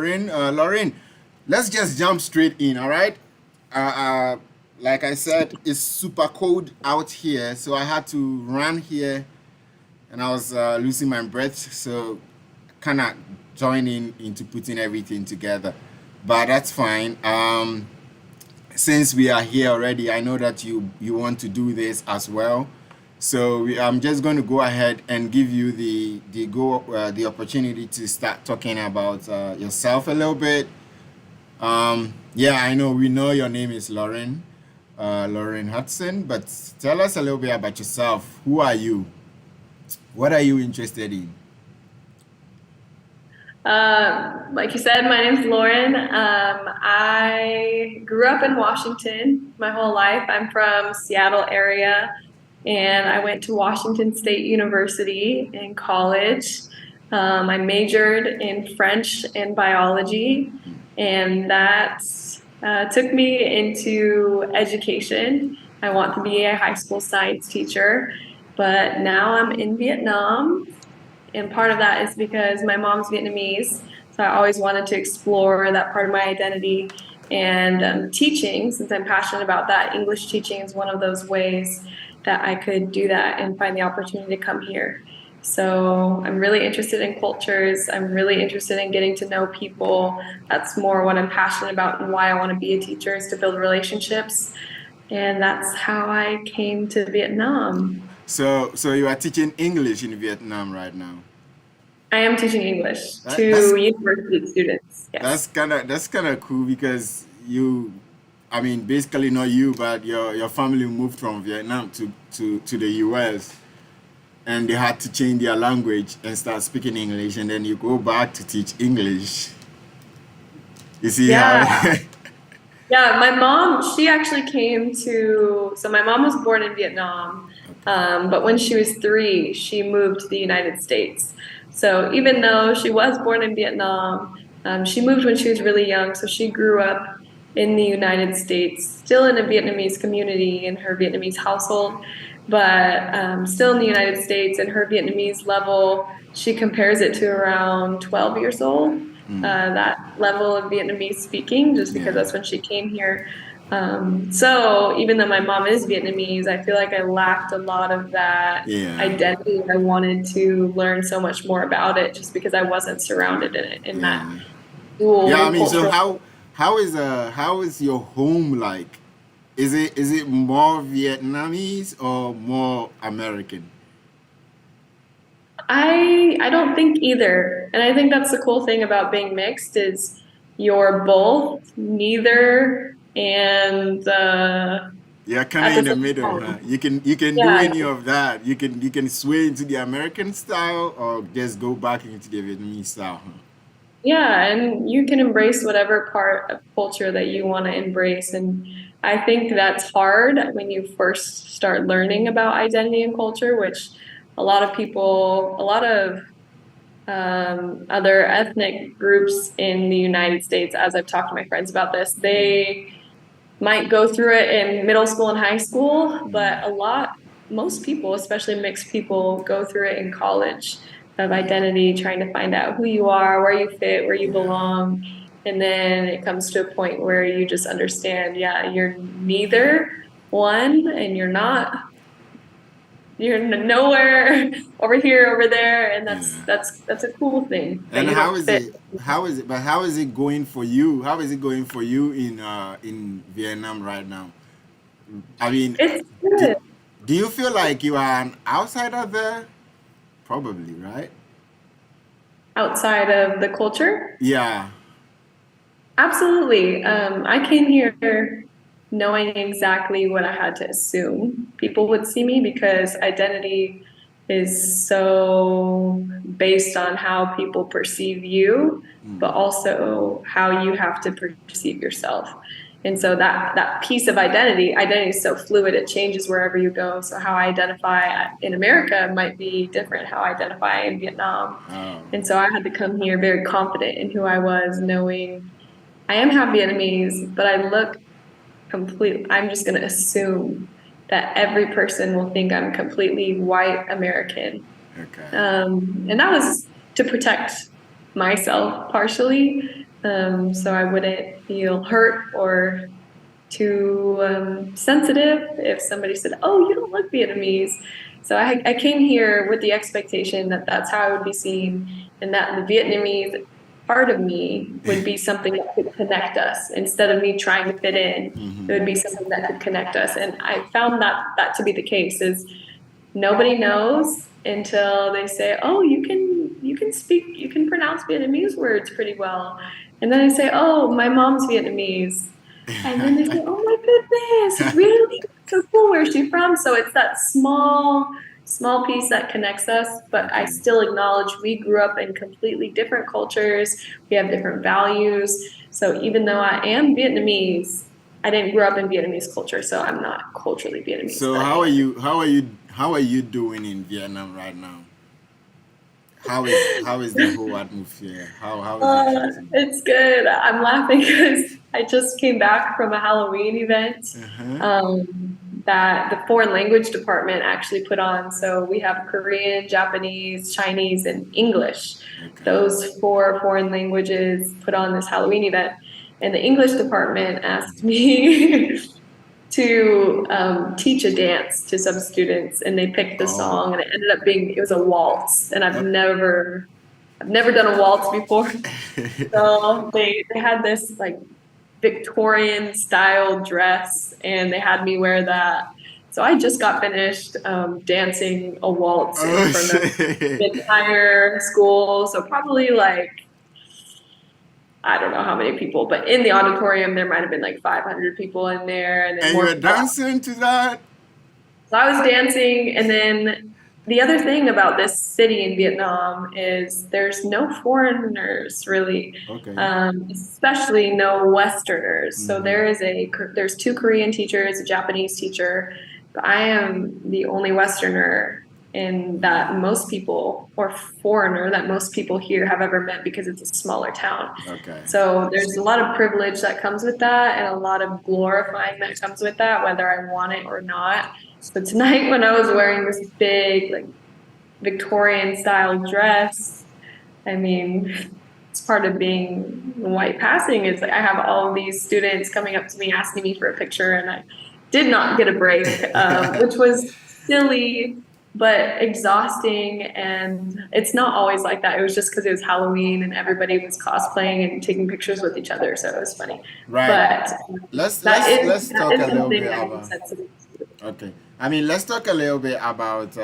Lauren, let's just jump straight in, all right? Uh, uh, like I said, it's super cold out here, so I had to run here, and I was losing my breath, so kind of joining into putting everything together. But that's fine. Since we are here already, I know that you want to do this as well. So I'm just going to go ahead and give you the opportunity to start talking about yourself a little bit. Yeah, I know we know your name is Lauren, Lauren Hudson, but tell us a little bit about yourself. Who are you? What are you interested in? Like you said, my name's Lauren. I grew up in Washington my whole life. I'm from Seattle area, and I went to Washington State University in college. I majored in French and biology, and that took me into education. I want to be a high school science teacher, but now I'm in Vietnam, and part of that is because my mom's Vietnamese. So I always wanted to explore that part of my identity. And teaching, since I'm passionate about that, English teaching is one of those ways that I could do that and find the opportunity to come here. So I'm really interested in cultures. I'm really interested in getting to know people. That's more what I'm passionate about and why I want to be a teacher, is to build relationships. And that's how I came to Vietnam. So you are teaching English in Vietnam right now. I am teaching English That, to that's university students. that's Yes. kind of that's kind of cool because I mean, basically not you, but your family moved from Vietnam to the U.S. and they had to change their language and start speaking English, and then you go back to teach English. You see how? Yeah. Yeah. My mom, she actually came to, so my mom was born in Vietnam, but when she was 3, she moved to the United States. So even though she was born in Vietnam, she moved when she was really young. So she grew up in the United States, still in a Vietnamese community in her Vietnamese household, but still in the United States. And her Vietnamese level, she compares it to around 12 years old. That level of Vietnamese speaking, just because Yeah, that's when she came here. So even though my mom is Vietnamese, I feel like I lacked a lot of that yeah, identity. I wanted to learn so much more about it just because I wasn't surrounded in it, in that yeah, yeah. I dual mean, so cultural. how is your home like? Is it more Vietnamese or more American? I don't think either. And I think that's the cool thing about being mixed is you're both, neither, and Yeah, kind of at the in the same middle, huh? time. You can do Yeah, any of that. You can sway into the American style or just go back into the Vietnamese style, huh? yeah, and you can embrace whatever part of culture that you want to embrace. And I think that's hard when you first start learning about identity and culture, which a lot of people, a lot of other ethnic groups in the United States, as I've talked to my friends about this, they might go through it in middle school and high school, but most people, especially mixed people, go through it in college of identity, trying to find out who you are, where you fit, where you Yeah, belong. And then it comes to a point where you just understand, yeah, you're neither one and you're nowhere over here, over there. And that's, yeah. that's, that's a cool thing that And you how don't is fit. it? How is it? But how is it going for you? How is it going for you in Vietnam right now? I mean, It's do, good do you feel like you are an outsider there? Probably, right? outside of the culture. Yeah. Absolutely. I came here knowing exactly what I had to assume people would see me, because identity is so based on how people perceive you, but also how you have to perceive yourself. And so that piece of identity is so fluid, it changes wherever you go. So how I identify in America might be different how I identify in Vietnam. Oh, And so I had to come here very confident in who I was, knowing I am half Vietnamese, but I look complete. I'm just going to assume that every person will think I'm completely white American. okay. And that was to protect myself partially. so I wouldn't feel hurt or too sensitive if somebody said, "Oh, you don't look Vietnamese." So I came here with the expectation that that's how I would be seen, and that the Vietnamese part of me would be something that could connect us instead of me trying to fit in. It would be something that could connect us, and I found that to be the case. Is nobody knows until they say, "Oh, you can speak, you can pronounce Vietnamese words pretty well," and then I say, "Oh, my mom's Vietnamese." And then they say, "Oh my goodness, really? So cool. Where's she from?" So it's that small piece that connects us, but I Okay. still acknowledge we grew up in completely different cultures. We have different values. So even though I am Vietnamese, I didn't grow up in Vietnamese culture, so I'm not culturally Vietnamese, So but I how are am. you? How are you doing in Vietnam right now? How is the whole atmosphere? How is it treating It's good. I'm laughing because I just came back from a Halloween event you? Uh-huh. that the foreign language department actually put on. So we have Korean, Japanese, Chinese, and English. Okay. Those four foreign languages put on this Halloween event. And the English department asked me to teach a dance to some students, and they picked the Oh. song, and it ended up being it was a waltz, and Uh, I've never done a waltz before. So they had this like Victorian style dress, and they had me wear that. So I just got finished dancing a waltz in oh front of shit. the entire school. So probably like I don't know how many people, but in the auditorium there might have been like 500 people in there, and then And you more were people. dancing to that? So I was dancing, and then the other thing about this city in Vietnam is there's no foreigners really, Okay. especially no Westerners. So Mm-hmm. there's two Korean teachers, a Japanese teacher, but I am the only Westerner in that most people or foreigner that most people here have ever met because it's a smaller town. Okay. So there's a lot of privilege that comes with that and a lot of glorifying that comes with that, whether I want it or not. So tonight when I was wearing this big like Victorian style dress, I mean, it's part of being white passing is like I have all these students coming up to me asking me for a picture, and I did not get a break, which was silly but exhausting. And it's not always like that. It was just because it was Halloween and everybody was cosplaying and taking pictures with each other, so it was funny. Right. But Let's that let's is let's that talk is a little something bit that is about. sensitive. Okay. I mean, let's talk a little bit about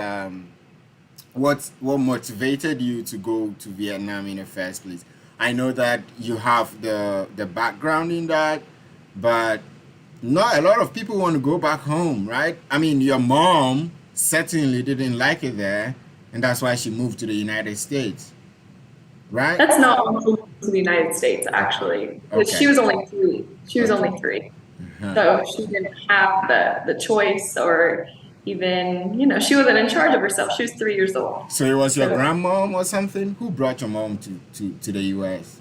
what motivated you to go to Vietnam in the first place. I know that you have the background in that, but not a lot of people want to go back home, right? I mean, your mom certainly didn't like it there, and that's why she moved to the United States, right? That's not also to the United States, actually, because she Okay. was only three. She was Okay. only three. Huh. So she didn't have the choice or even, she wasn't in charge of herself. She was 3 years old. So it was your So grandmom or something who brought your mom to the US?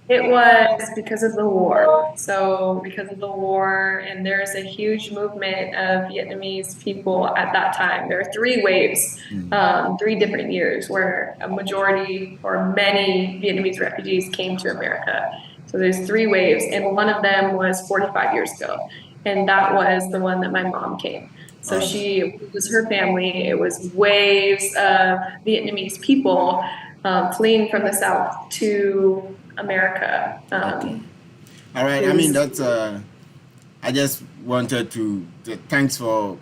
it was because of the war. So because of the war, and there's a huge movement of Vietnamese people at that time. There are three waves, Mm. 3 different years where a majority or many Vietnamese refugees came to America. So there's three waves, and one of them was 45 years ago, and that was the one that my mom came. So Okay. it was her family. It was waves of Vietnamese people fleeing from the South to America. Okay. All right. It I mean, was that's I just wanted thanks for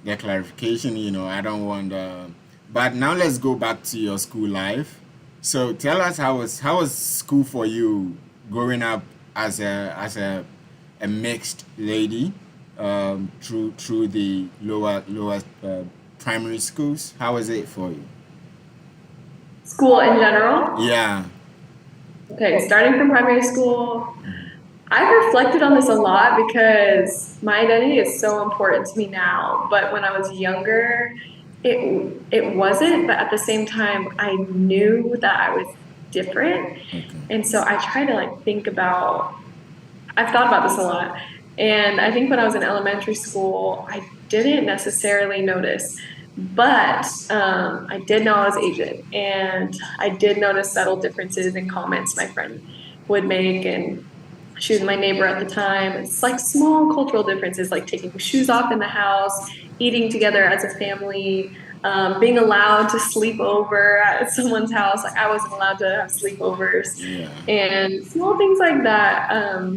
the clarification. I don't want. But now let's go back to your school life. So tell us how was school for you growing up as a mixed lady through the lower primary schools. How was it for you? school in general. Yeah. Okay, starting from primary school, I've reflected on this a lot because my identity is so important to me now. But when I was younger, it wasn't. But at the same time, I knew that I was different, Okay. and so I try to like think about. I've thought about this a lot, and I think when I was in elementary school, I didn't necessarily notice, but I did know I was Asian, and I did notice subtle differences in comments my friend would make. And she was my neighbor at the time. It's like small cultural differences, like taking shoes off in the house, eating together as a family, being allowed to sleep over at someone's house. Like I wasn't allowed to have sleepovers, Yeah. and small things like that.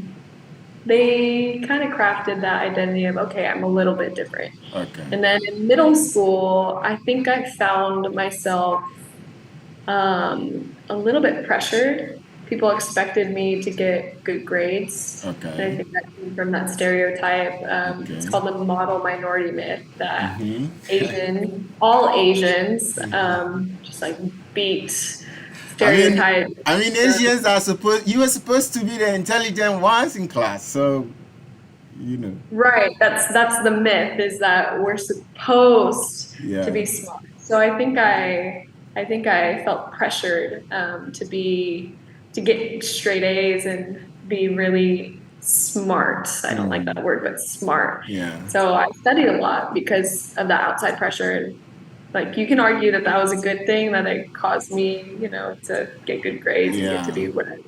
They kind of crafted that identity of, okay, I'm a little bit different. Okay. And then in middle school, I think I found myself a little bit pressured. People expected me to get good grades. And I Okay. think that came from that stereotype. It's Okay. called the model minority myth that Mm-hmm. All Asians, just like beat I mean, stereotype. Asians are supposed. You were supposed to be the intelligent ones in class, so you know. Right. That's the myth, is that we're supposed to Yeah. be smart. So I think I felt pressured to get straight A's and be really smart. I don't like Mm. that word, but smart. Yeah. So I studied a lot because of the outside pressure. Like you can argue that that was a good thing, that it caused me, to get good grades and get to Yeah. be whatever.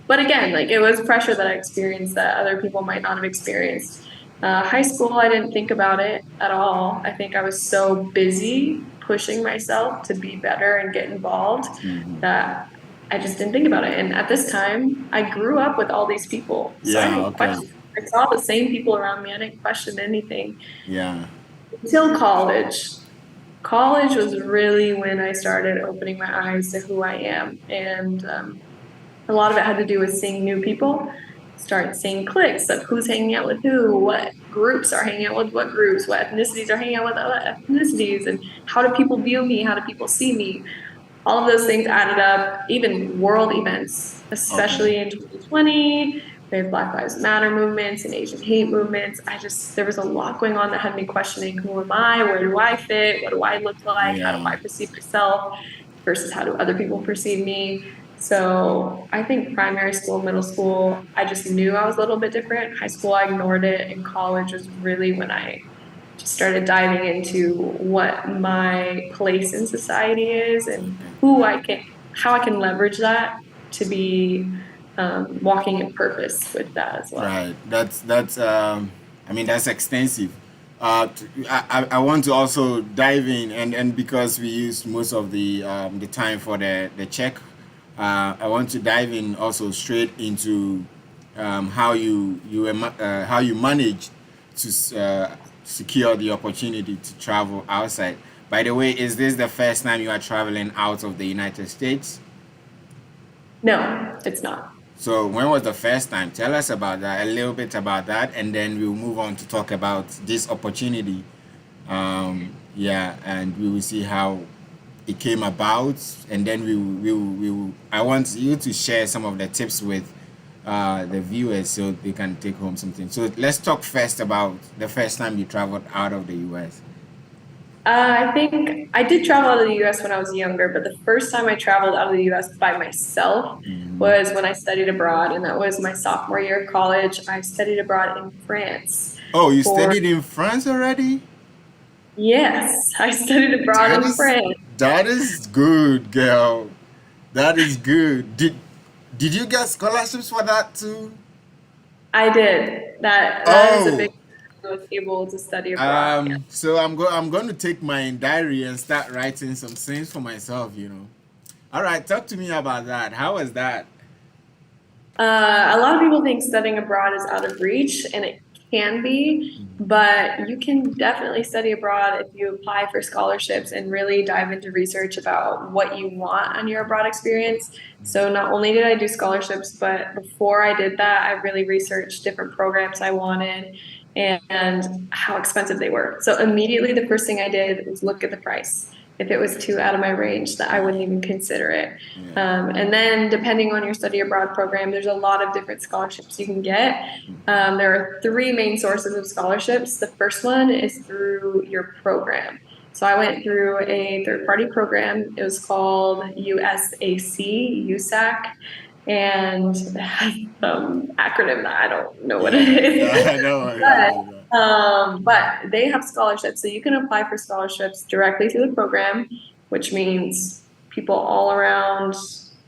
But again, like it was pressure that I experienced that other people might not have experienced. High school, I didn't think about it at all. I think I was so busy pushing myself to be better and get involved Mm-hmm. that I just didn't think about it. And at this time, I grew up with all these people. So I Yeah. didn't Okay. question. I saw the same people around me. I didn't question anything Yeah. until college. College was really when I started opening my eyes to who I am. And a lot of it had to do with seeing new people, start seeing cliques of who's hanging out with who, what groups are hanging out with what groups, what ethnicities are hanging out with what ethnicities, and how do people view me, how do people see me. All of those things added up, even world events, Okay. especially in 2020. We have Black Lives Matter movements and Asian hate movements. There was a lot going on that had me questioning, who am I? Where do I fit? What do I look like? How do Yeah. I perceive myself versus how do other people perceive me? So I think primary school, middle school, I just knew I was a little bit different. High school, I ignored it. And college was really when I just started diving into what my place in society is and Okay. how I can leverage that to be walking in purpose with that as well. Right. That's. I mean, that's extensive. I want to also dive in, and because we used most of the time for the check, I want to dive in also straight into how you manage to secure the opportunity to travel outside. By the way, is this the first time you are traveling out of the United States? No, it's not. So when was the first time? Tell us about that, a little bit about that, and then we'll move on to talk about this opportunity. Yeah, and we will see how it came about, and then we will. I want you to share some of the tips with the viewers so they can take home something. So let's talk first about the first time you traveled out of the U.S. I think I did travel out of the US when I was younger, but the first time I traveled out of the US by myself Mhm. was when I studied abroad, and that was my sophomore year of college. I studied abroad in France Oh, you for, studied in France already? yes, I studied abroad That in is France. that is good, girl. That is good. Did you get scholarships for that too? I did. That is a Oh, big I was able to study abroad. Yeah. so I'm going to take my diary and start writing some things for myself. All right, talk to me about that. How was that? A lot of people think studying abroad is out of reach, and it can be, but you can definitely study abroad if you apply for scholarships and really dive into research about what you want on your abroad experience. So, not only did I do scholarships, but before I did that, I really researched different programs I wanted and how expensive they were. So, immediately, the first thing I did was look at the price. If it was too out of my range, that I wouldn't even consider it. Yeah. And then, depending on your study abroad program, there's a lot of different scholarships you can get. There are three main sources of scholarships. The first one is through your program. So I went through a third-party program. It was called USAC, and it has some acronym that I don't know what it Yeah, is. I know. Yeah, I know. But they have scholarships, so you can apply for scholarships directly through the program, which means people all around.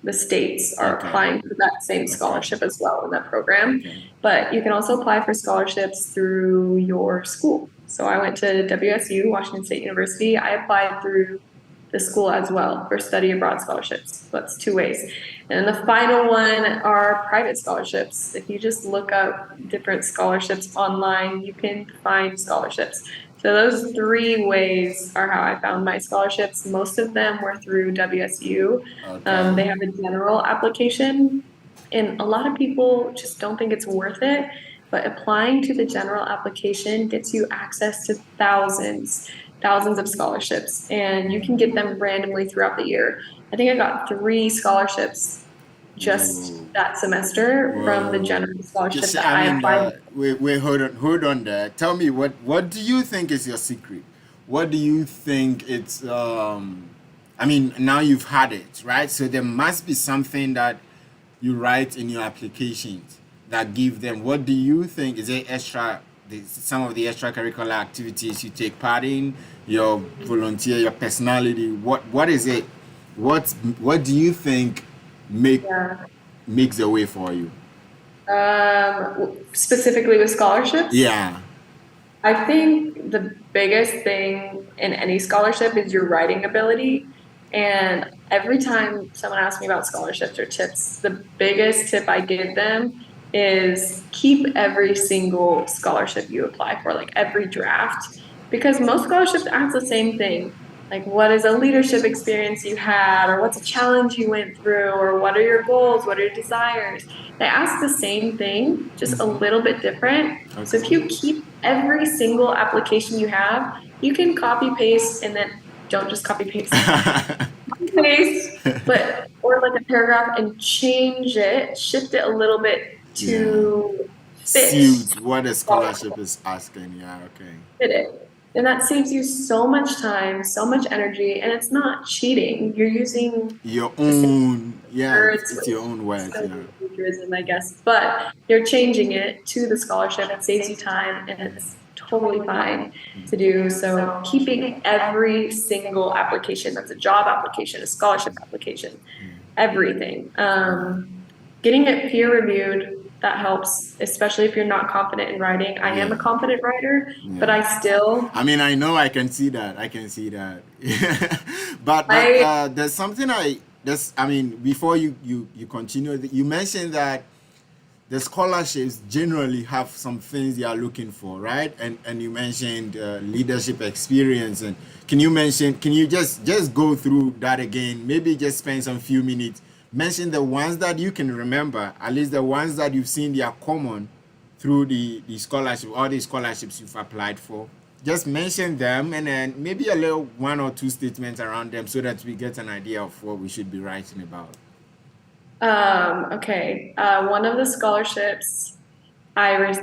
the states are Okay. applying for that same Okay. scholarship as well in that program. Okay. But you can also apply for scholarships through your school. So I went to WSU, Washington State University. I applied through the school as well for study abroad scholarships. So that's two ways. And the final one are private scholarships. If you just look up different scholarships online, you can find scholarships. So those three ways are how I found my scholarships. Most of them were through WSU. Okay. They have a general application, and a lot of people just don't think it's worth it. But applying to the general application gets you access to thousands of scholarships, and you can get them randomly throughout the year. I think I got 3 scholarships just Whoa. that semester from the Whoa. general scholarship Just, that I I mean, applied. wait, hold on there. Tell me what do you think is your secret? What do you think it's, I mean, now you've had it, right? So there must be something that you write in your applications that give them, what do you think is it some of the extracurricular activities you take part in, your volunteer, your personality, what is it? What do you think make Yeah. makes the way for you? Specifically with scholarships, Yeah. I think the biggest thing in any scholarship is your writing ability. And every time someone asks me about scholarships or tips, the biggest tip I give them is keep every single scholarship you apply for, like every draft, because most scholarships ask the same thing. Like, what is a leadership experience you had, or what's a challenge you went through, or what are your goals, what are your desires? They ask the same thing, just a little bit different. So if you Okay. keep every single application you have, you can copy paste and then don't just copy paste. Copy paste, but or like a paragraph and change it, shift it a little bit Yeah. to fit Suit what a scholarship is asking. Yeah. Okay. fit it. And that saves you so much time, so much energy, and it's not cheating. You're using Your the same own. Yeah. words, It's your own which is words. kind Yeah. of plagiarism, I guess, but you're changing it to the scholarship. It saves you time, and it's totally fine to do. So keeping every single application, that's a job application, a scholarship application, everything. Getting it peer reviewed, that helps, especially if you're not confident in writing. I am a Yeah. confident writer, but Yeah. I still, I mean, I know I can see that. I can see that. But I, there's something I mean, before you continue, you mentioned that the scholarships generally have some things they are looking for, right? And you mentioned leadership experience. And can you just go through that again? Maybe just spend some few minutes. Mention the ones that you can remember, at least the ones that you've seen they are common through the scholarship, all the scholarships you've applied for. Just mention them and then maybe a little one or two statements around them so that we get an idea of what we should be writing about. okay. One of the scholarships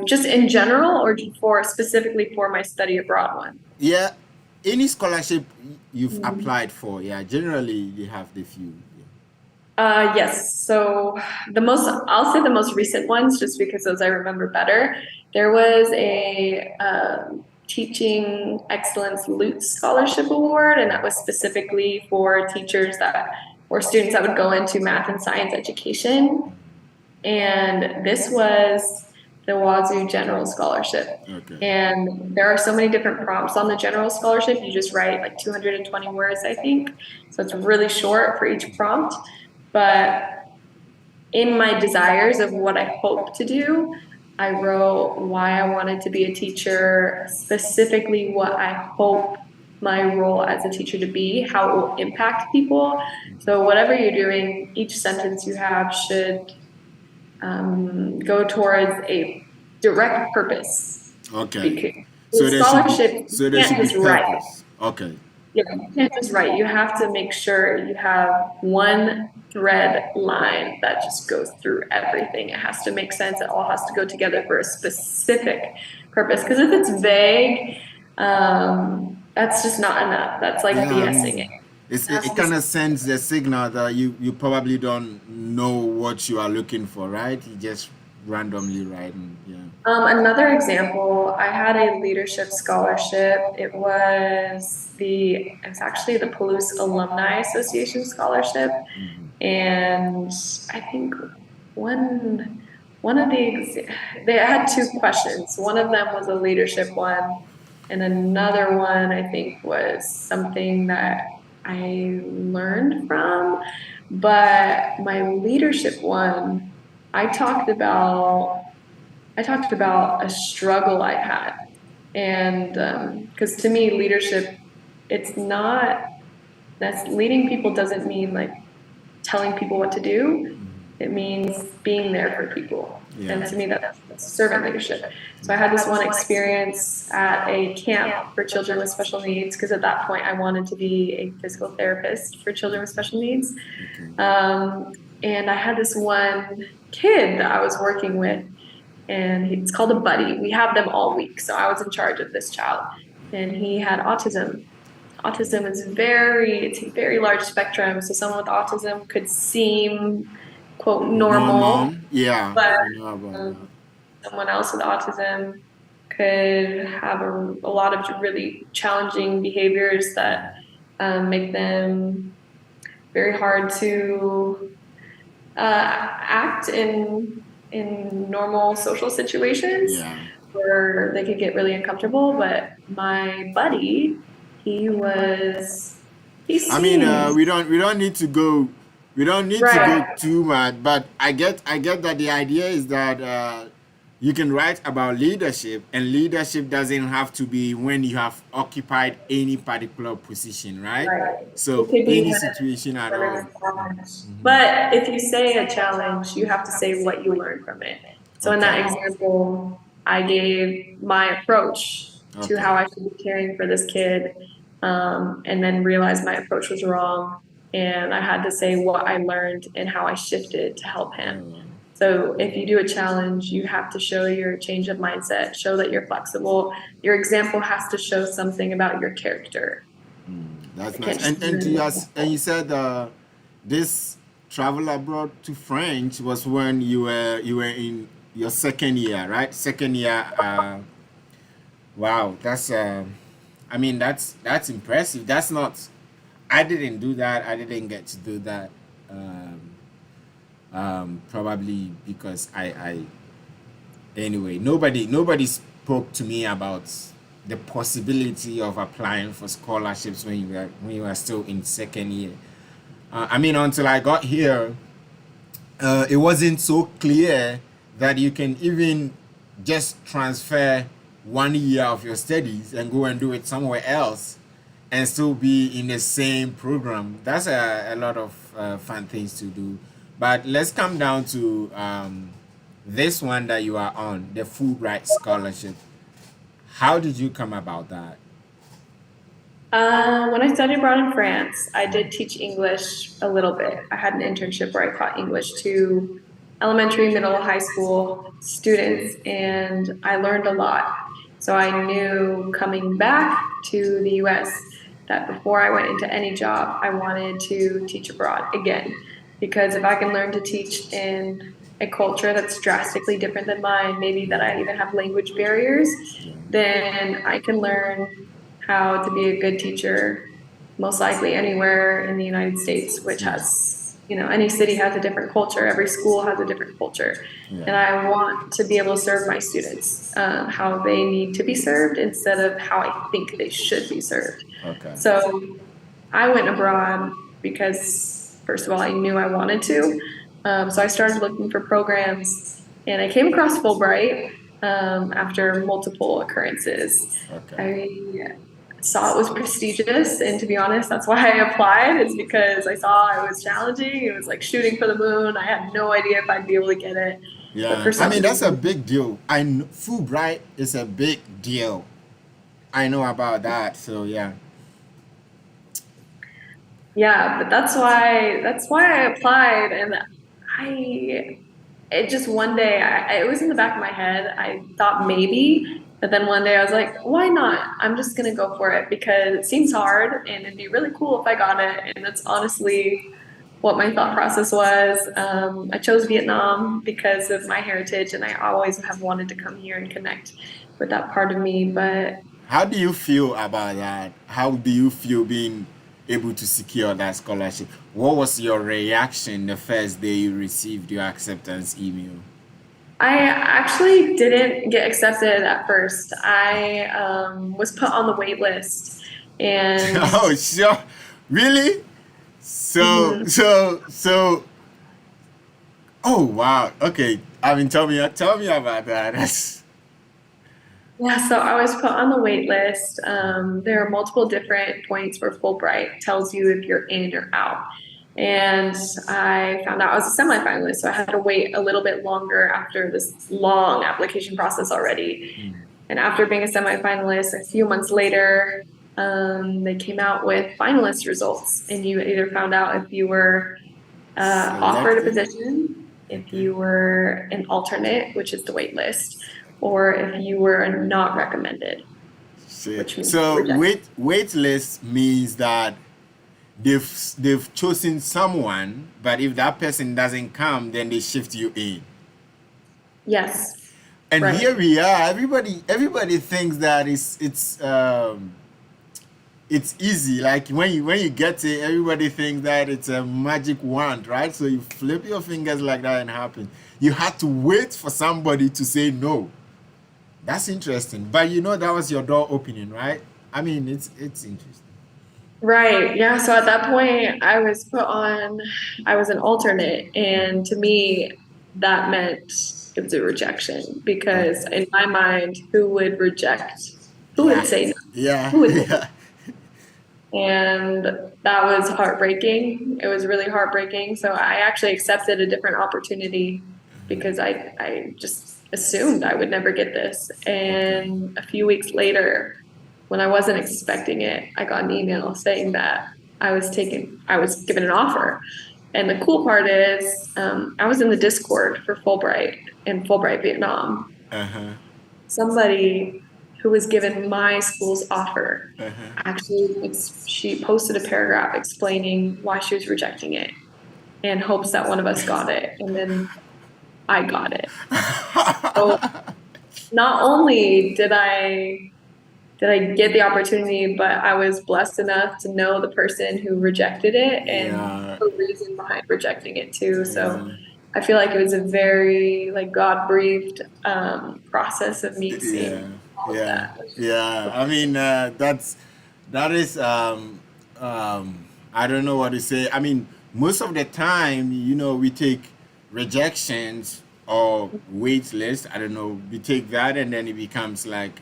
just in general or for specifically for my study abroad one? Yeah, any scholarship you've Mhm. applied for, yeah, generally they have the few. Yes. So I'll say the most recent ones, just because those I remember better. There was a teaching excellence Loot scholarship award, and that was specifically for teachers that or students that would go into math and science education. And this was the Wazoo General Scholarship. Okay. And there are so many different prompts on the General Scholarship. You just write like 220 words, I think. So it's really short for each prompt. But in my desires of what I hope to do, I wrote why I wanted to be a teacher, specifically what I hope my role as a teacher to be, how it will impact people. So, whatever you're doing, each sentence you have should go towards a direct purpose. Okay. Because So with there should be scholarship, you so there can't should be just write. purpose. Okay. Yeah, you can't just write. You have to make sure you have one thread line that just goes through everything. It has to make sense. It all has to go together for a specific purpose. Because if it's vague, that's just not enough. That's like Yeah, I BSing it. mean, It has it to be kind of sends the signal that you probably don't know what you are looking for, right? You just randomly writing. Yeah. Another example, I had a leadership scholarship. It's actually the Palouse Alumni Association scholarship. And I think one one of they had two questions. One of them was a leadership one, and another one I think was something that I learned from. But my leadership one, I talked about I talked about a struggle I had, and because to me leadership, it's not that's leading people doesn't mean like telling people what to do. It means being there for people. Yeah. And to me, that's servant leadership. So I had this one experience at a camp for children with special needs because at that point I wanted to be a physical therapist for children with special needs. Okay. And I had this one kid that I was working with, and it's called a buddy. We have them all week. So I was in charge of this child, and he had autism. Autism is it's a very large spectrum. So someone with autism could seem, quote, normal, Yeah, but I know about that. someone else with autism could have a lot of really challenging behaviors that make them very hard to act in normal social situations Yeah. where they could get really uncomfortable. But my buddy, he was he I mean, seemed we don't need to go right. too much, but I get that the idea is that you can write about leadership, and leadership doesn't have to be when you have occupied any particular position, right? Right. It So could be any situation at when all. it's a challenge. But if you say a challenge, you have to say what you learned from it. So in that Okay. example, I gave my approach to how Okay. I should be caring for this kid, and then realized my approach was wrong. And I had to say what I learned and how I shifted to help him. Oh, So if you do a challenge, you have to show your change of mindset, show that you're flexible. Your example has to show something about your character. that's It nice. can't just be And an you example. said this travel abroad to French was when you were in your second year, right? Second year. Wow, that's I mean that's impressive. That's not. I didn't do that. I didn't get to do that. Um, Probably because I anyway nobody spoke to me about the possibility of applying for scholarships when you were still in second year. I mean, until I got here, it wasn't so clear that you can even just transfer 1 year of your studies and go and do it somewhere else and still be in the same program. That's a lot of fun things to do. But let's come down to this one that you are on, the Fulbright Scholarship. How did you come about that? When I studied abroad in France, I did teach English a little bit. I had an internship where I taught English to elementary, middle, high school students, and I learned a lot. So I knew coming back to the US that before I went into any job, I wanted to teach abroad again. Because if I can learn to teach in a culture that's drastically different than mine, maybe that I even have language barriers, then I can learn how to be a good teacher, most likely anywhere in the United States, which Yeah. has, any city has a different culture, every school has a different culture. Yeah. And I want to be able to serve my students how they need to be served instead of how I think they should be served. Okay. So I went abroad because, first of all, I knew I wanted to. So I started looking for programs, and I came across Fulbright after multiple occurrences. Okay. I saw it was prestigious, and to be honest, that's why I applied. Is because I saw it was challenging. It was like shooting for the moon. I had no idea if I'd be able to get it, but Yeah. for I some mean, that's a reason, big deal. Fulbright is a big deal. I know about that. So yeah. yeah. But that's why I applied, and I it just one day it was in the back of my head. I thought maybe, but then one day I was like, why not? I'm just gonna go for it because it seems hard and it'd be really cool if I got it. And that's honestly what my thought process was. I chose Vietnam because of my heritage, and I always have wanted to come here and connect with that part of me. But How do you feel about that? How do you feel being? able to secure that scholarship. What was your reaction the first day you received your acceptance email? I actually didn't get accepted at first. I was put on the wait list, and Oh, sure. Really? So, mhm. so, so, oh, wow. Okay. I mean, tell me about that. That's, Yeah, so I was put on the wait list. There are multiple different points where Fulbright tells you if you're in or out. And I found out I was a semifinalist, so I had to wait a little bit longer after this long application process already. And after being a semifinalist, a few months later, they came out with finalist results, and you either found out if you were offered a selected. position, if Okay. you were an alternate, which is the wait list, or if you were not recommended, Shit. which means So rejected. wait list means that they've chosen someone, but if that person doesn't come, then they shift you in. Yes, And here right. we are. Everybody thinks that it's easy. Like when you get it, everybody thinks that it's a magic wand, right? So you flip your fingers like that and it happens. You had to wait for somebody to say no. That's interesting. But that was your door opening, right? I mean, it's interesting. Right. Yeah. So at that point, I was an alternate. And to me, that meant it was a rejection because Okay. in my mind, who would reject? Who Yeah. would say no? Yeah. Who would say no? Yeah. And that was heartbreaking. It was really heartbreaking. So I actually accepted a different opportunity because I just assumed I would never get this. Okay. And a few weeks later, when I wasn't expecting it, I got an email saying that I was given an offer. And the cool part is, I was in the Discord for Fulbright in Fulbright, Vietnam. Uh-huh. Somebody who was given my school's offer Uh-huh. actually she posted a paragraph explaining why she was rejecting it in hopes that one of us got it, and then I got it. So not only did I get the opportunity, but I was blessed enough to know the person who rejected it and Yeah. the reason behind rejecting it too. So Yeah. I feel like it was a very like God breathed process of me Yeah. seeing all of Yeah. that. Yeah. I mean, that is I don't know what to say. I mean, most of the time, we take rejections or wait list. I don't know. We take that and then it becomes like,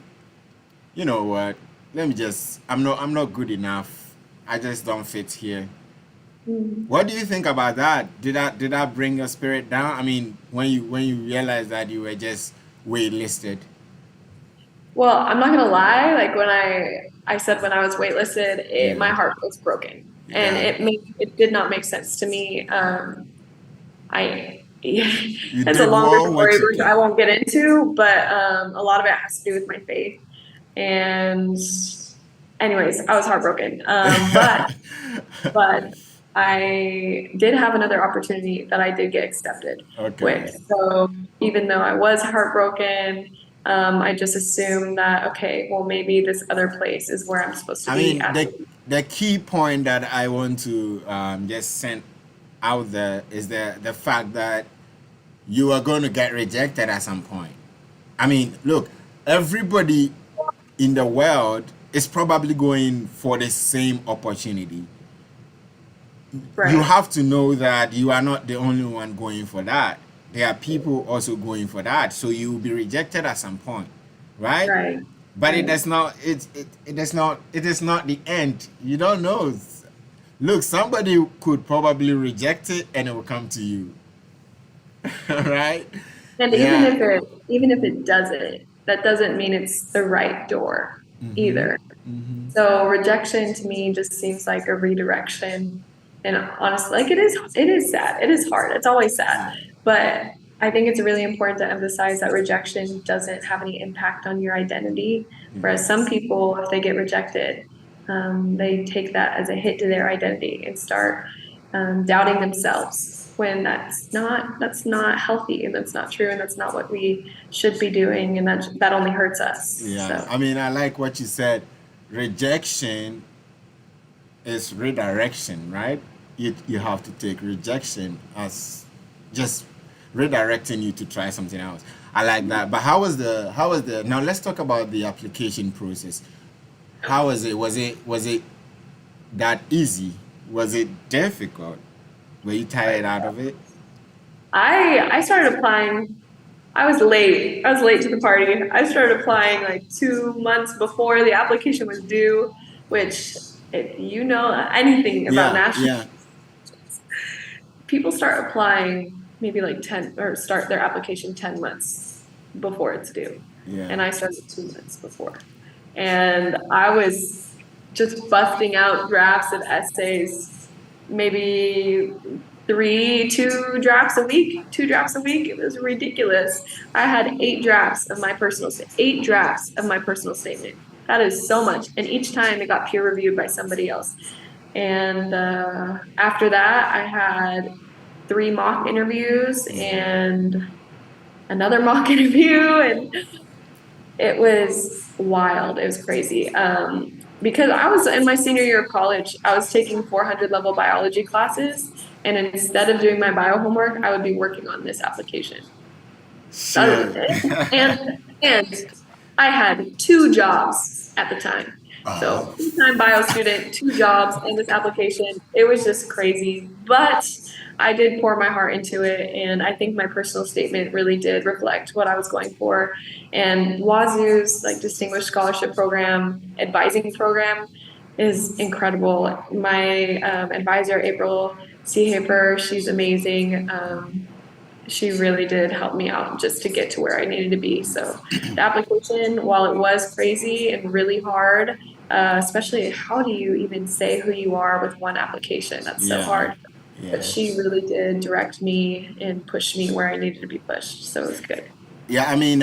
you know what? Let me just. I'm not good enough. I just don't fit here. Mhm. What do you think about that? Did that bring your spirit down? I mean, when you realized that you were just waitlisted. Well, I'm not gonna lie. Like when I said when I was waitlisted, Yeah. my heart was broken, and Yeah. it did not make sense to me. I You it's a did longer well what story you which can. I won't get into, but a lot of it has to do with my faith. And anyways, I was heartbroken. But I did have another opportunity that I did get accepted Okay. with. So even though I was heartbroken, I just assumed that, okay, well, maybe this other place is where I'm supposed to I be mean, at. the key point that I want to just send out there is the fact that you are going to get rejected at some point. I mean, look, everybody in the world is probably going for the same opportunity. You Right, have to know that you are not the only one going for that. There are people also going for that. So you will be rejected at some point, right? right, But it right. does not it is not the end. You don't know. Look, somebody could probably reject it and it will come to you. Right? And Yeah. even if it doesn't, that doesn't mean it's the right door Mm-hmm. either. Mm-hmm. So rejection to me just seems like a redirection. And honestly, like it is sad. It is hard. It's always sad. But I think it's really important to emphasize that rejection doesn't have any impact on your identity. Whereas some people, if they get rejected, they take that as a hit to their identity and start doubting themselves when that's not healthy and that's not true and that's not what we should be doing and that only hurts us. Yeah. So I mean, I like what you said. Rejection is redirection, right? You have to take rejection as just redirecting you to try something else. I like that. But how was the now let's talk about the application process. How was it? Was it that easy? Was it difficult? Were you tired out of it? I started applying. I was late. I was late to the party. I started applying like 2 months before the application was due, which if you know anything about Yeah, national, yeah, people start applying maybe like 10 or start their application 10 months before it's due. yeah. And I started 2 months before. And I was just busting out drafts of essays, maybe two drafts a week. It was ridiculous. I had 8 drafts of my personal statement. That is so much. And each time it got peer reviewed by somebody else. And after that, I had 3 mock interviews and another mock interview, and it was wild. It was crazy. Because I was in my senior year of college, I was taking 400 level biology classes, and instead of doing my bio homework, I would be working on this application. That was Shit. it. And I had 2 jobs at the time. Oh, So full-time bio student, 2 jobs, and this application. It was just crazy. But I did pour my heart into it, and I think my personal statement really did reflect what I was going for. And Wazoo's like distinguished scholarship program, advising program is incredible. My advisor, April C. Haper, she's amazing. She really did help me out just to get to where I needed to be. So the application, while it was crazy and really hard, especially how do you even say who you are with one application? That's so yeah, hard. But she yes. really did direct me and push me where I needed to be pushed. So it was good. Yeah, I mean,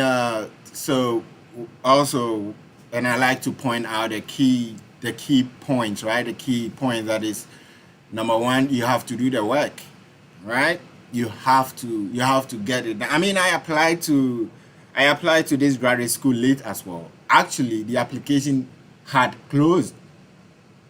so also, and I like to point out the key points, right? The key point that is number one, you have to do the work, right? You have to get it done. I mean, I applied to this graduate school late as well. Actually, the application had closed,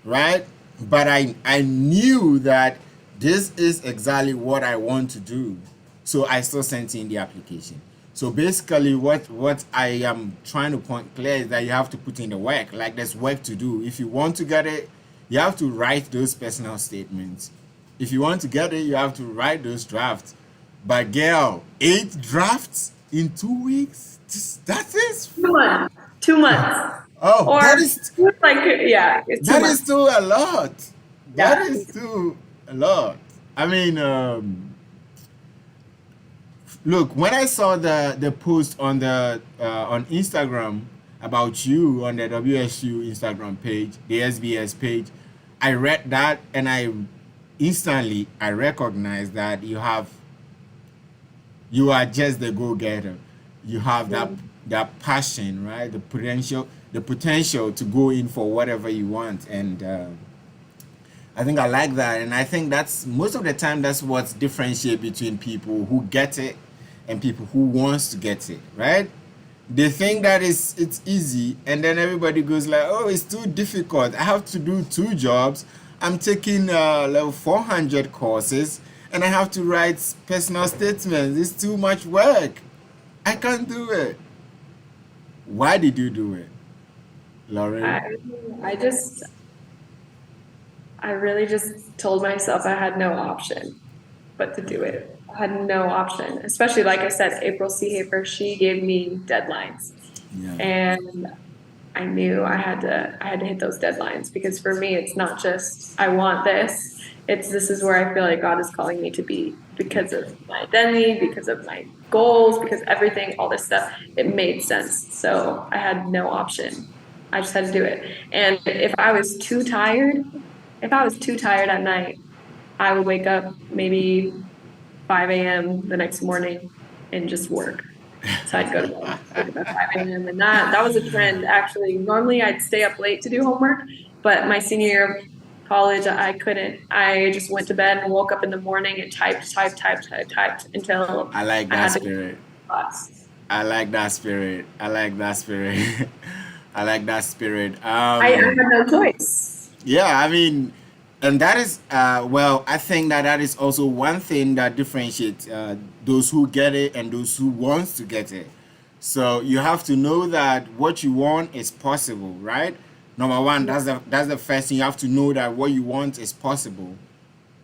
right? But I knew that this is exactly what I want to do. So I still sent in the application. So basically what I am trying to point clear is that you have to put in the work. Like there's work to do. If you want to get it, you have to write those personal statements. If you want to get it, you have to write those drafts. But girl, 8 drafts in 2 weeks? That is 2 months. 2 months. oh Or that is like yeah, it's two That is months. too a lot. That Yeah. is too a lot. I mean, look, when I saw the post on Instagram about you on the WSU Instagram page, the SBS page, I read that and I recognized that you are just the go-getter. You have that passion, right? The potential to go in for whatever you want, and I think I like that, and I think that's most of the time that's what's differentiate between people who get it and people who wants to get it, right? They think that it's easy, and then everybody goes like, "Oh, it's too difficult. I have to do 2 jobs. I'm taking level 400 courses, and I have to write personal statements. It's too much work. I can't do it." Why did you do it, I Lauren? I just I really just told myself I had no option but to do it. I had no option, especially like I said, April C. Hafer, she gave me deadlines. Yeah, And I knew I had to hit those deadlines because for me it's not just I want this. It's this is where I feel like God is calling me to be because of my identity, because of my goals, because everything, all this stuff, it made sense. So I had no option. I just had to do it. And if I was too tired at night, I would wake up maybe 5 a.m. the next morning and just work. So I'd go to bed, wake up at 5 a.m. And that was a trend actually. Normally I'd stay up late to do homework, but my senior year of college I couldn't. I just went to bed and woke up in the morning and typed until I like I that had to go to spirit. class. I like that spirit. I like that spirit. I like that spirit. I had no choice. Yeah, I mean, And that is, well, I think that that is also one thing that differentiates those who get it and those who wants to get it. So you have to know that what you want is possible, right? Number one, that's the first thing. You have to know that what you want is possible.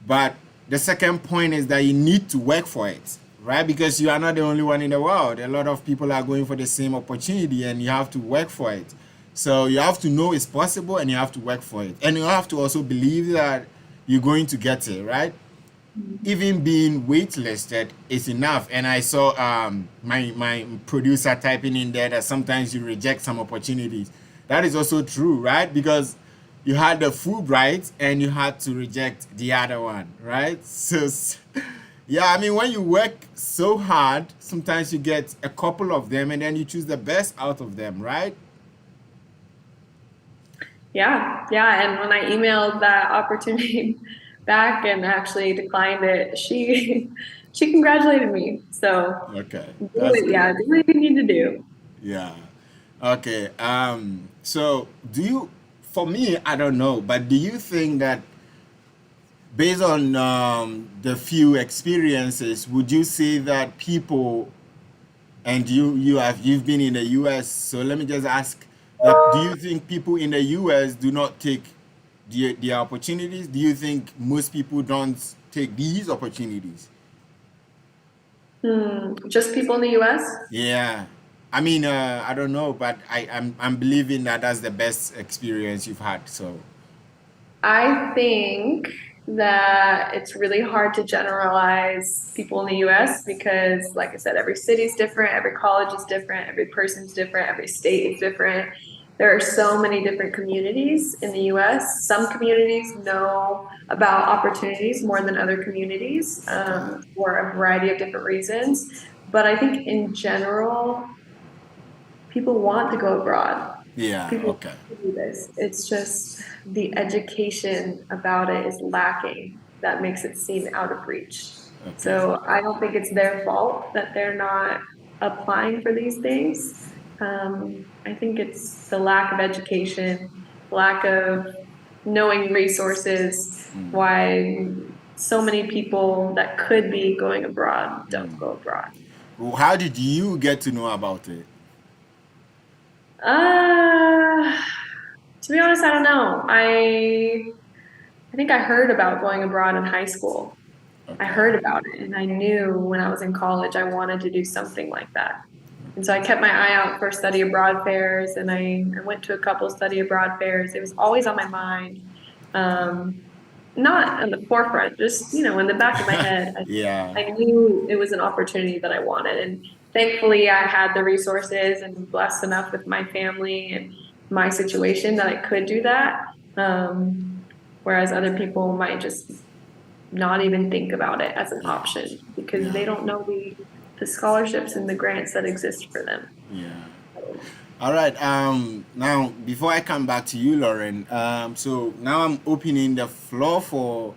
But the second point is that you need to work for it, right? Because you are not the only one in the world. A lot of people are going for the same opportunity and you have to work for it. So you have to know it's possible and you have to work for it. And you have to also believe that you're going to get it, right? Even being waitlisted is enough. And I saw my producer typing in there that sometimes you reject some opportunities. That is also true, right? Because you had the food right and you had to reject the other one, right? So yeah, I mean when you work so hard, sometimes you get a couple of them and then you choose the best out of them, right? Yeah, yeah. And when I emailed that opportunity back and actually declined it, she congratulated me. So Okay, do that's it, good. yeah, do what you need to do. Yeah. Okay. So do you, for me, I don't know, but do you think that based on the few experiences, would you say that people, and you've been in the US, so let me just ask that do you think people in the US do not take the opportunities? Do you think most people don't take these opportunities? Just people in the US? Yeah. I mean, I don't know, but I'm believing that that's the best experience you've had. So, I think that it's really hard to generalize people in the US because, like I said, every city is different, every college is different, every person's different, every state is different. There are so many different communities in the US. Some communities know about opportunities more than other communities okay. for a variety of different reasons. But I think in general, people want to go abroad. Yeah, People okay. want to do this. It's just the education about it is lacking that makes it seem out of reach. Okay. So I don't think it's their fault that they're not applying for these things. I think it's the lack of education, lack of knowing resources, why so many people that could be going abroad don't go abroad. Well, how did you get to know about it? Uh, to be honest, I don't know. I think I heard about going abroad in high school. I Okay. heard about it and I knew when I was in college I wanted to do something like that. And so I kept my eye out for study abroad fairs and I went to a couple study abroad fairs. It was always on my mind. Um, not in the forefront, just, in the back of my head. Yeah. I knew it was an opportunity that I wanted. And thankfully, I had the resources and blessed enough with my family and my situation that I could do that. Whereas other people might just not even think about it as an Yeah. option because Yeah. they don't know the scholarships and the grants that exist for them. Yeah. All right. Now, before I come back to you, Lauren, so now I'm opening the floor for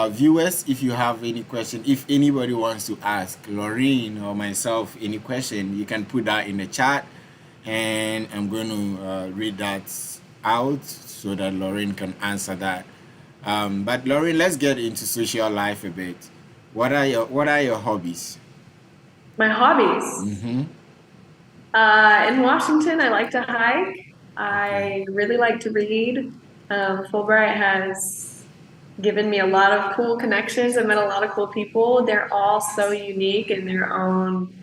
viewers. If you have any question, if anybody wants to ask Lauren or myself any question, you can put that in the chat, and I'm going to read that out so that Lauren can answer that. But Lauren, let's get into social life a bit. What are your hobbies? My hobbies. Mm-hmm. In Washington, I like to hike. Okay. I really like to read. Fulbright has given me a lot of cool connections. I've met a lot of cool people. They're all so unique in their own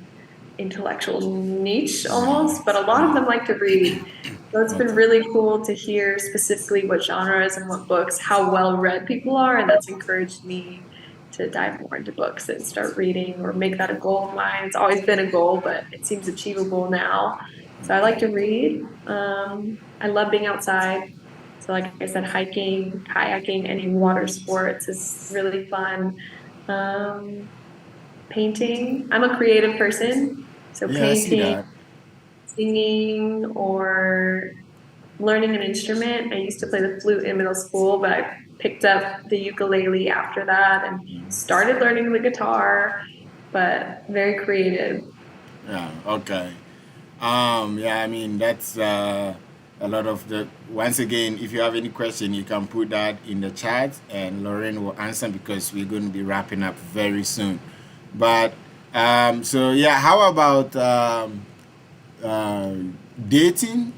intellectual niche almost, but a lot of them like to read. So it's been Okay. really cool to hear specifically what genres and what books, how well read people are, and that's encouraged me to dive more into books and start reading or make that a goal of mine. It's always been a goal, but it seems achievable now. So I like to read. I love being outside. So like I said, hiking, kayaking, any water sports is really fun. Um, Painting. I'm a creative person. So Yeah, I see painting, that. singing, or learning an instrument. I used to play the flute in middle school, but I picked up the ukulele after that and started learning the guitar, but very creative. Yeah, okay. Yeah, I mean a lot of the once again, if you have any question, you can put that in the chat, and Lauren will answer because we're going to be wrapping up very soon. But so yeah, how about uh, dating?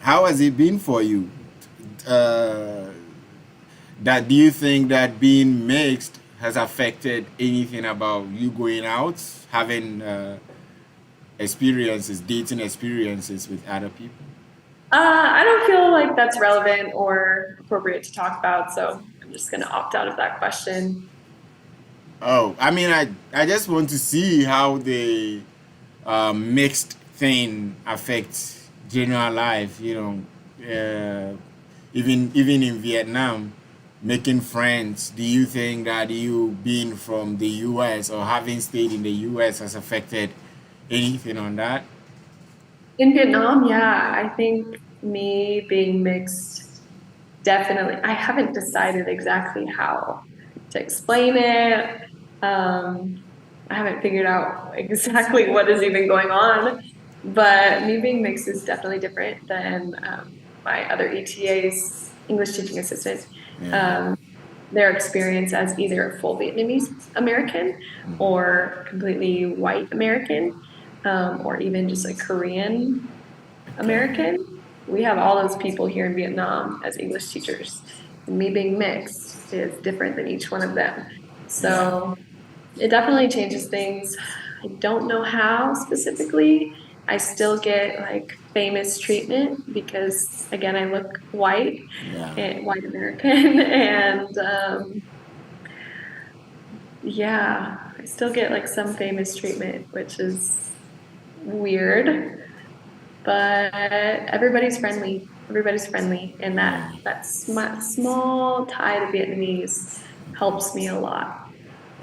How has it been for you? Uh, that do you think that being mixed has affected anything about you going out, having experiences, dating experiences with other people? I don't feel like that's relevant or appropriate to talk about, so I'm just going to opt out of that question. Oh, I mean, I just want to see how the mixed thing affects general life. Even in Vietnam, making friends. Do you think that you being from the U.S. or having stayed in the U.S. has affected anything on that? In Vietnam, yeah, I think me being mixed definitely, I haven't decided exactly how to explain it. I haven't figured out exactly what is even going on, but me being mixed is definitely different than my other ETAs, English teaching assistant. Yeah. Um, their experience as either a full Vietnamese American or completely white American, or even just a Korean Okay. American. We have all those people here in Vietnam as English teachers. And me being mixed is different than each one of them. Yeah. So it definitely changes things. I don't know how specifically. I still get like famous treatment because again I look white Yeah. and white American and yeah, I still get like some famous treatment, which is weird, but everybody's friendly. Everybody's friendly, and Yeah. that small tie to Vietnamese helps me a lot.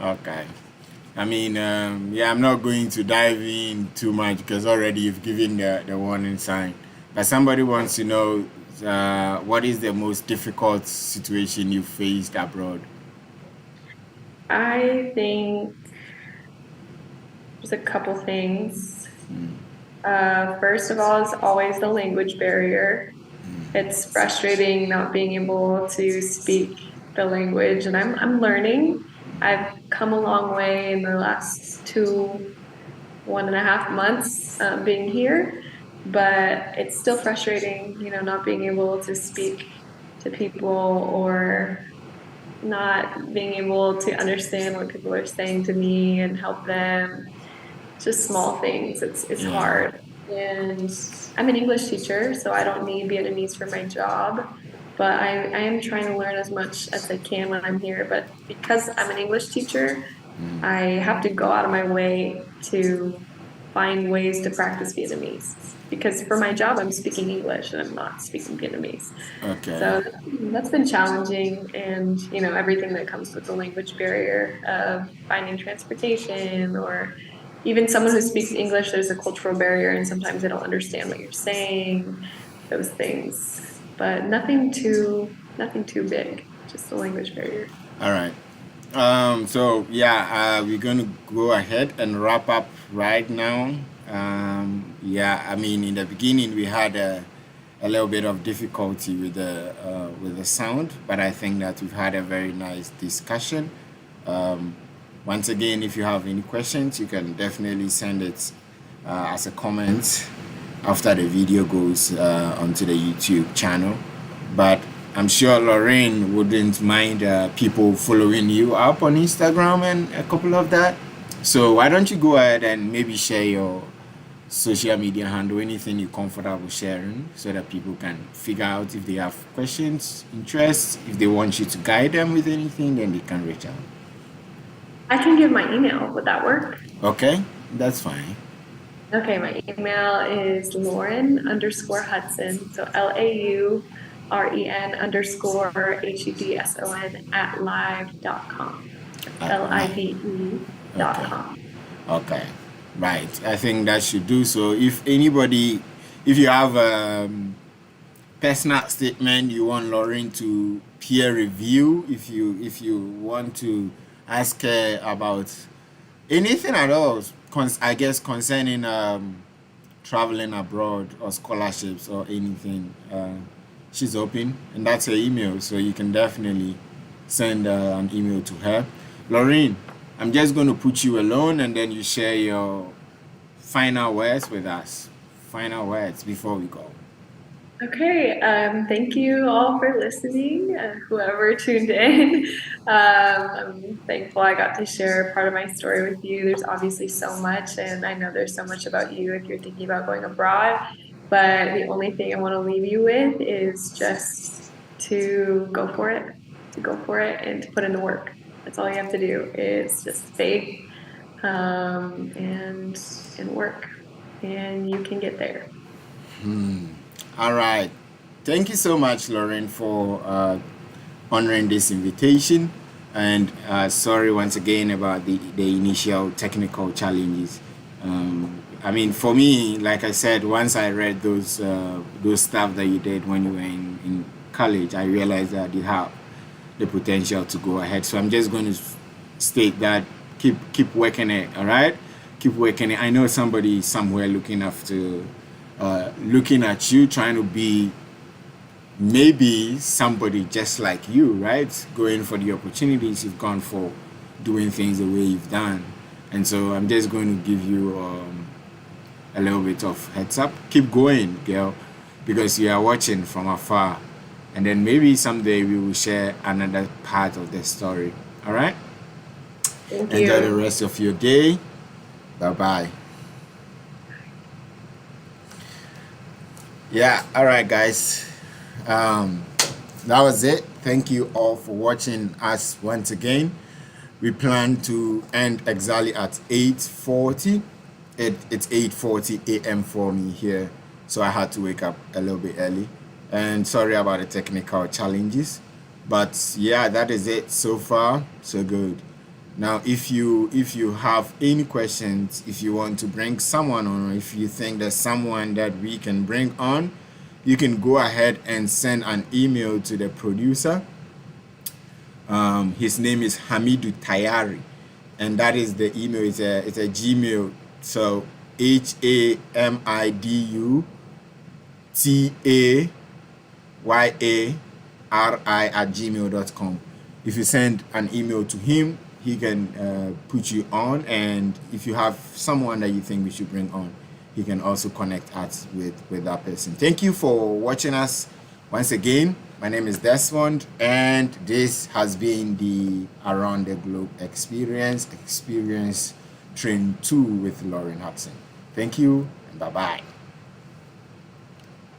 Okay. I mean, yeah, I'm not going to dive in too much because already you've given the warning sign. But somebody wants to know what is the most difficult situation you faced abroad? I think there's a couple things. First of all, is always the language barrier. It's frustrating not being able to speak the language, and I'm learning. I've come a long way in the last 1.5 months being here, but it's still frustrating, not being able to speak to people or not being able to understand what people are saying to me and help them. Just small things. It's Yeah. hard. And I'm an English teacher, so I don't need Vietnamese for my job. But I am trying to learn as much as I can when I'm here. But because I'm an English teacher, I have to go out of my way to find ways to practice Vietnamese. Because for my job, I'm speaking English and I'm not speaking Vietnamese. Okay. So that's been challenging, and everything that comes with the language barrier of finding transportation, or even someone who speaks English, there's a cultural barrier, and sometimes they don't understand what you're saying. Those things, but nothing too big. Just the language barrier. All right. So yeah, we're gonna go ahead and wrap up right now. Yeah, I mean, in the beginning we had a little bit of difficulty with the sound, but I think that we've had a very nice discussion. Um, Once again, if you have any questions, you can definitely send it as a comment after the video goes onto the YouTube channel. But I'm sure Lorraine wouldn't mind people following you up on Instagram and a couple of that. So why don't you go ahead and maybe share your social media handle, anything you're comfortable sharing, so that people can figure out if they have questions, interests, if they want you to guide them with anything, then they can reach out. I can give my email. Would that work? Okay, that's fine. Okay, my email is Lauren_Hudson. So LAUREN_HUDSON at live.com. LIVE dot Okay. com. Okay. Right. I think that should do so. If you have a personal statement you want Lauren to peer review, if you want to ask her about anything at all, I guess concerning traveling abroad or scholarships or anything, she's open, and that's her email. So you can definitely send an email to her. Lorraine, I'm just going to put you alone, and then you share your final words with us. Final words before we go. Okay, thank you all for listening, whoever tuned in. I'm thankful I got to share part of my story with you. There's obviously so much, and I know there's so much about you if you're thinking about going abroad. But the only thing I want to leave you with is just to go for it, and to put in the work. That's all you have to do is just faith, and work, and you can get there. All right. Thank you so much, Lauren, for honoring this invitation. And sorry once again about the initial technical challenges. I mean, for me, like I said, once I read those stuff that you did when you were in college, I realized that you have the potential to go ahead. So I'm just going to state that keep working it. All right, keep working it. I know somebody somewhere looking at you, trying to be maybe somebody just like you, right? Going for the opportunities you've gone for, doing things the way you've done. And so I'm just going to give you a little bit of heads up. Keep going, girl, because you are watching from afar. And then maybe someday we will share another part of the story. All right? Thank Enjoy you. the rest of your day. Bye-bye. Yeah, all right, guys. That was it. Thank you all for watching us once again. We plan to end exactly at 8:40. It's 8:40 a.m. for me here, so I had to wake up a little bit early. And sorry about the technical challenges, but yeah, that is it. So far, so good. Now, if you have any questions, if you want to bring someone on, or if you think there's someone that we can bring on, you can go ahead and send an email to the producer. His name is Hamidu Tayari, and that is the email. It's a Gmail. So HAMIDUTAYARI@gmail.com. If you send an email to him, he can put you on, and if you have someone that you think we should bring on, he can also connect us with that person. Thank you for watching us once again. My name is Desmond, and this has been the Around the Globe Experience Train 2 with Lauren Hudson. Thank you, and bye-bye.